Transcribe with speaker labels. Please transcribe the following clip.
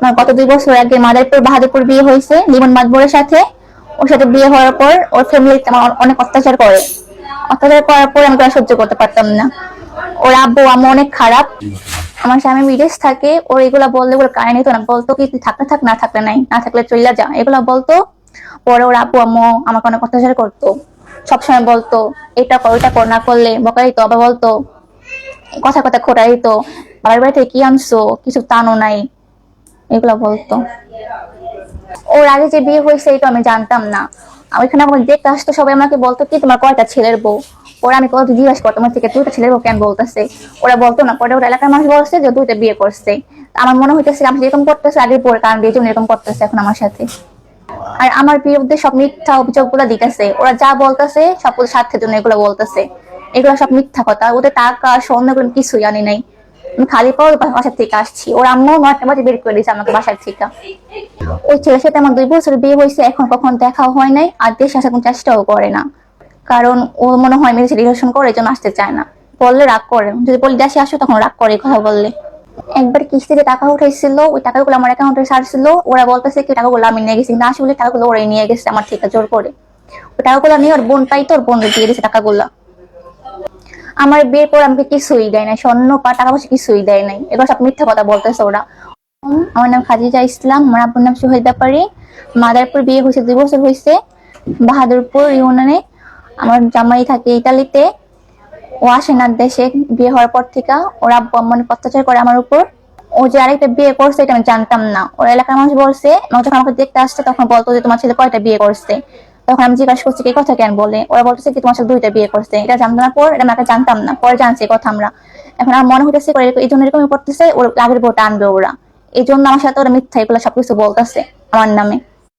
Speaker 1: আমার গত 2 বছর আগে মাদারীপুর বাহাদুরপুর বিয়ে হয়েছে লিমন মাতবরের সাথে। ওর সাথে বিয়ে হওয়ার পর ওর ফ্যামিলি আমার অনেক অত্যাচার করে। অত্যাচার করার পর আমি আর সহ্য করতে পারতাম না। ওর আব্বু আম্মু অনেক খারাপ। আমার স্বামী বিদেশ থাকে, ওর এগুলা বললে ওগুলো কানে নিত না, বলতো কি তুই থাকলে থাক, না থাকলে নাই, না থাকলে চলে যা, এগুলা বলতো। পরে ওর আব্বু আম্মু আমাকে অনেক অত্যাচার করতো, সবসময় বলতো এটা কর ওইটা কর, না করলে বকা দিত, আবার বলতো কথা কথা খোটা দিত, বাবার বাড়ি থেকে কি আনছো, কিছু টানো নাই, এগুলা বলতো। ওর আগে যে বিয়ে হয়েছে এটা আমি জানতাম না। ওইখানে আমাকে দেখতে আসতো, সবাই আমাকে বলতো কি তোমার কয়টা ছেলের বউ। ওরা আমি কত জিজ্ঞাসা করতাম তোমার থেকে 2টা ছেলের বউ কেন বলতেছে, ওরা বলতো না। পরে ওরা এলাকার মানুষ বলছে যে 2টা বিয়ে করছে। আমার মনে হইতেছে আমি যেরকম করতেছে আগের পরে, কারণ এই জন্য এরকম করতেছে এখন আমার সাথে। আর আমার বিরুদ্ধে সব মিথ্যা অভিযোগ গুলা দিতেছে, ওরা যা বলতেছে সব স্বার্থের জন্য এগুলো বলতেছে। এগুলো সব মিথ্যা কথা, ওদের টাকা স্বর্ণ এগুলো কিছুই আনি নাই। আমি খালি পাওয়া বাসার থেকে আসছি, ওর আম্মু 9টা বাজে বের করে দিয়েছে আমাকে বাসার থেকে। ওই ছেলের সাথে আমার 2 বছর বিয়ে হয়েছে, এখন কখন দেখাও হয় নাই, আর দেশে আসার কোনো চেষ্টাও করে না। কারণ ও মনে হয় মেয়েদের রিলেশন করে, এই জন্য আসতে চায় না। বললে রাগ করে, যদি বলি দেশে আসো তখন রাগ করে কথা বললে। একবার কিস্তিতে টাকা উঠাইছিল, ওই টাকাগুলো আমার অ্যাকাউন্টে ছাড়ছিল। ওরা বলতেছে কি টাকাগুলো আমি নিয়ে গেছি, না আসলে টাকাগুলো ওরাই নিয়ে গেছে আমার থেকে জোর করে। ওই টাকাগুলো নিয়ে ওর বোন পাইতো, ওর বোন দিয়ে দিয়েছে টাকাগুলো। আমার বিয়ের পর আমাকে কিছুই দেয় নাই, স্বর্ণ পা টাকা পয়সা কিছুই দেয় নাই। এগুলো সব মিথ্যা কথা বলতেছে ওরা। আমার নাম খাদিজা ইসলাম, আমার আব্বুর নাম সোহেল ব্যাপারী। মাদারপুর বিয়ে হয়েছে 2 বছর হয়েছে, বাহাদুরপুর ইউনিয়নে। আমার জামাই থাকে ইতালিতে, ও আসে না দেশে বিয়ে হওয়ার পর থেকে। ওর আব্বু আম্মু অনেক অত্যাচার করে আমার উপর। ও যে আরেকটা বিয়ে করছে এটা আমি জানতাম না। ওর এলাকার মানুষ বলছে, যখন আমাকে দেখতে আসছে তখন বলতো যে তোমার ছেলে কয়টা বিয়ে করছে। তখন আমি জিজ্ঞাসা করছি কি কথা কেন বলে, ওরা বলতেছে কি তোমার ছেলে 2টা বিয়ে করছে। এটা জানতাম না, পর এটা আমি জানতাম না, পরে জানছি কথা আমরা। এখন আমার মনে হইতেছে এই জন্য এরকমই করতেছে, ওর আগের বউটা আনবে ওরা। এই জন্য আমার সাথে ওরা মিথ্যা এগুলো সবকিছু বলতেছে আমার নামে।